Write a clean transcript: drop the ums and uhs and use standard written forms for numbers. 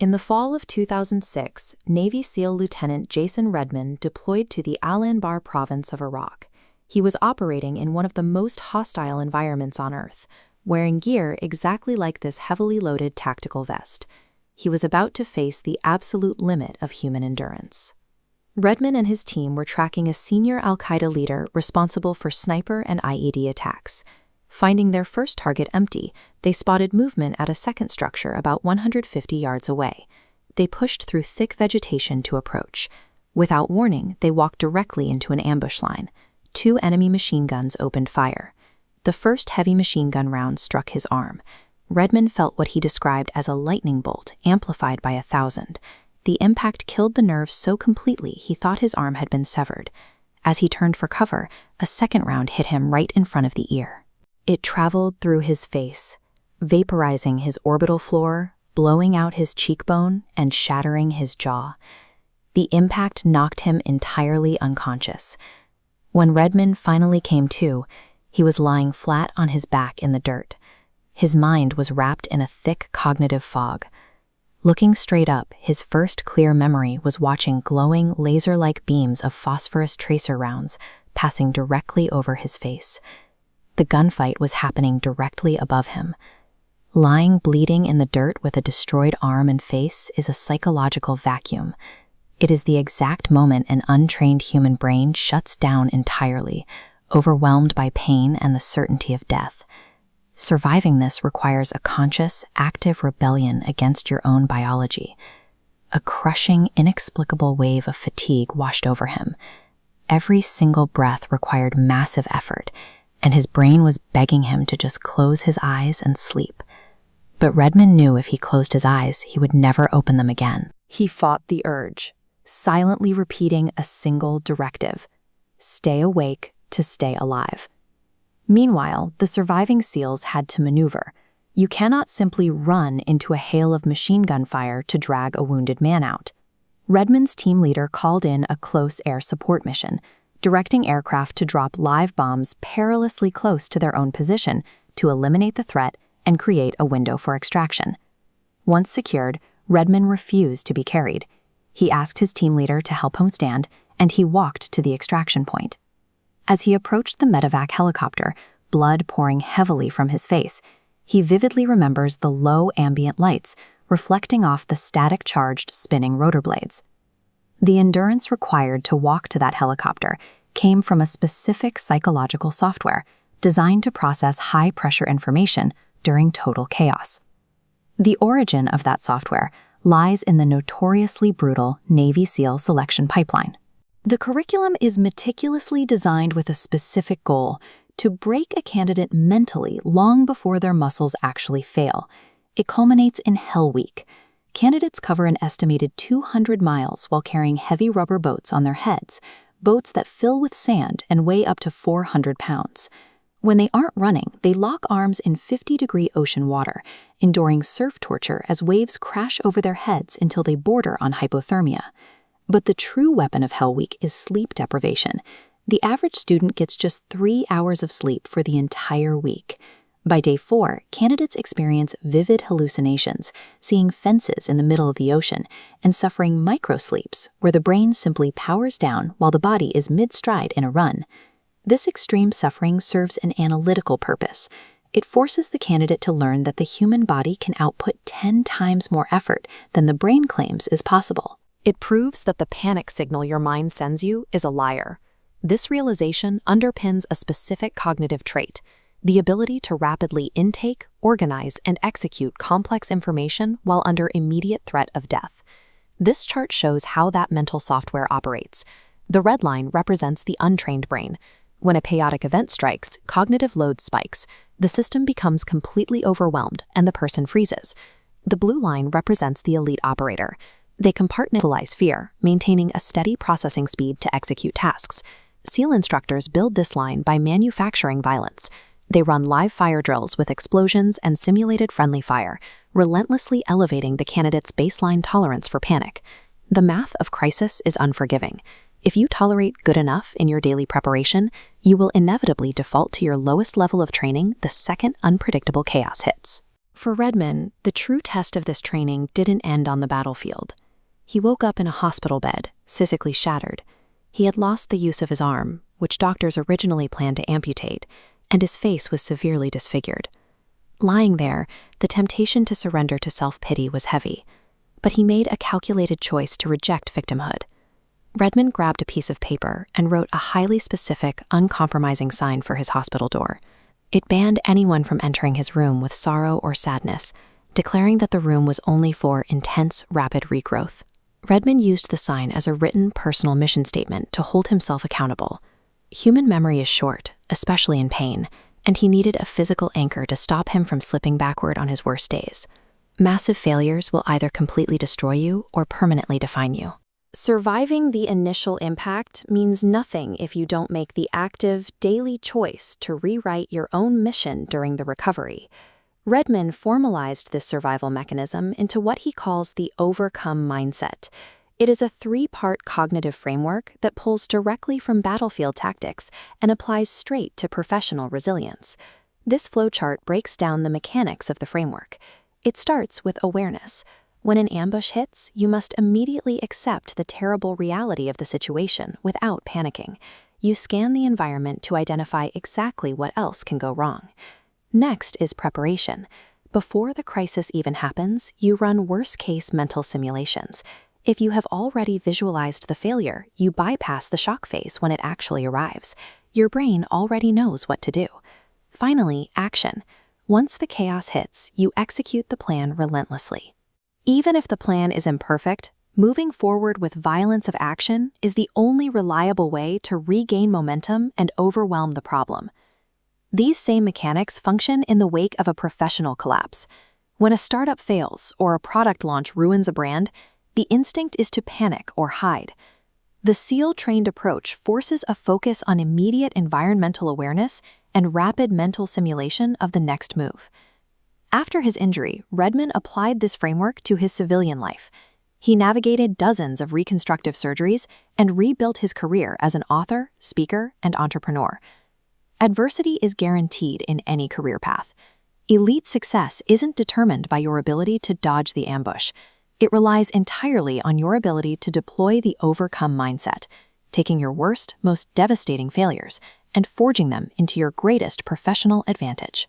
In the fall of 2006, Navy SEAL Lieutenant Jason Redman deployed to the Al-Anbar province of Iraq. He was operating in one of the most hostile environments on Earth, wearing gear exactly like this heavily loaded tactical vest. He was about to face the absolute limit of human endurance. Redman and his team were tracking a senior al-Qaeda leader responsible for sniper and IED attacks. Finding their first target empty, they spotted movement at a second structure about 150 yards away. They pushed through thick vegetation to approach. Without warning, they walked directly into an ambush line. 2 enemy machine guns opened fire. The first heavy machine gun round struck his arm. Redman felt what he described as a lightning bolt amplified by 1,000. The impact killed the nerves so completely he thought his arm had been severed. As he turned for cover, a second round hit him right in front of the ear. It traveled through his face, vaporizing his orbital floor, blowing out his cheekbone, and shattering his jaw. The impact knocked him entirely unconscious. When Redman finally came to, he was lying flat on his back in the dirt. His mind was wrapped in a thick cognitive fog. Looking straight up, his first clear memory was watching glowing laser-like beams of phosphorus tracer rounds passing directly over his face. The gunfight was happening directly above him. Lying bleeding in the dirt with a destroyed arm and face is a psychological vacuum. It is the exact moment an untrained human brain shuts down entirely, overwhelmed by pain and the certainty of death. Surviving this requires a conscious, active rebellion against your own biology. A crushing, inexplicable wave of fatigue washed over him. Every single breath required massive effort, and his brain was begging him to just close his eyes and sleep. But Redman knew if he closed his eyes, he would never open them again. He fought the urge, silently repeating a single directive: stay awake to stay alive. Meanwhile, the surviving SEALs had to maneuver. You cannot simply run into a hail of machine gun fire to drag a wounded man out. Redman's team leader called in a close air support mission, directing aircraft to drop live bombs perilously close to their own position to eliminate the threat and create a window for extraction. Once secured, Redman refused to be carried. He asked his team leader to help him stand, and he walked to the extraction point. As he approached the medevac helicopter, blood pouring heavily from his face, he vividly remembers the low ambient lights reflecting off the static-charged spinning rotor blades. The endurance required to walk to that helicopter came from a specific psychological software designed to process high-pressure information during total chaos. The origin of that software lies in the notoriously brutal Navy SEAL selection pipeline. The curriculum is meticulously designed with a specific goal: to break a candidate mentally long before their muscles actually fail. It culminates in Hell Week. Candidates cover an estimated 200 miles while carrying heavy rubber boats on their heads, boats that fill with sand and weigh up to 400 pounds. When they aren't running, they lock arms in 50-degree ocean water, enduring surf torture as waves crash over their heads until they border on hypothermia. But the true weapon of Hell Week is sleep deprivation. The average student gets just 3 hours of sleep for the entire week. By day 4, candidates experience vivid hallucinations, seeing fences in the middle of the ocean, and suffering microsleeps, where the brain simply powers down while the body is mid-stride in a run. This extreme suffering serves an analytical purpose. It forces the candidate to learn that the human body can output 10 times more effort than the brain claims is possible. It proves that the panic signal your mind sends you is a liar. This realization underpins a specific cognitive trait: the ability to rapidly intake, organize, and execute complex information while under immediate threat of death. This chart shows how that mental software operates. The red line represents the untrained brain. When a chaotic event strikes, cognitive load spikes. The system becomes completely overwhelmed and the person freezes. The blue line represents the elite operator. They compartmentalize fear, maintaining a steady processing speed to execute tasks. SEAL instructors build this line by manufacturing violence. They run live fire drills with explosions and simulated friendly fire, relentlessly elevating the candidate's baseline tolerance for panic. The math of crisis is unforgiving. If you tolerate good enough in your daily preparation, you will inevitably default to your lowest level of training the second unpredictable chaos hits. For Redmond, the true test of this training didn't end on the battlefield. He woke up in a hospital bed, physically shattered. He had lost the use of his arm, which doctors originally planned to amputate, and his face was severely disfigured. Lying there, the temptation to surrender to self-pity was heavy, but he made a calculated choice to reject victimhood. Redmond grabbed a piece of paper and wrote a highly specific, uncompromising sign for his hospital door. It banned anyone from entering his room with sorrow or sadness, declaring that the room was only for intense, rapid regrowth. Redmond used the sign as a written, personal mission statement to hold himself accountable. Human memory is short, especially in pain, and he needed a physical anchor to stop him from slipping backward on his worst days. Massive failures will either completely destroy you or permanently define you. Surviving the initial impact means nothing if you don't make the active, daily choice to rewrite your own mission during the recovery. Redmond formalized this survival mechanism into what he calls the overcome mindset. It is a 3-part cognitive framework that pulls directly from battlefield tactics and applies straight to professional resilience. This flowchart breaks down the mechanics of the framework. It starts with awareness. When an ambush hits, you must immediately accept the terrible reality of the situation without panicking. You scan the environment to identify exactly what else can go wrong. Next is preparation. Before the crisis even happens, you run worst-case mental simulations. If you have already visualized the failure, you bypass the shock phase when it actually arrives. Your brain already knows what to do. Finally, action. Once the chaos hits, you execute the plan relentlessly. Even if the plan is imperfect, moving forward with violence of action is the only reliable way to regain momentum and overwhelm the problem. These same mechanics function in the wake of a professional collapse. When a startup fails or a product launch ruins a brand, the instinct is to panic or hide. The SEAL-trained approach forces a focus on immediate environmental awareness and rapid mental simulation of the next move. After his injury, Redmond applied this framework to his civilian life. He navigated dozens of reconstructive surgeries and rebuilt his career as an author, speaker, and entrepreneur. Adversity is guaranteed in any career path. Elite success isn't determined by your ability to dodge the ambush. It relies entirely on your ability to deploy the overcome mindset, taking your worst, most devastating failures and forging them into your greatest professional advantage.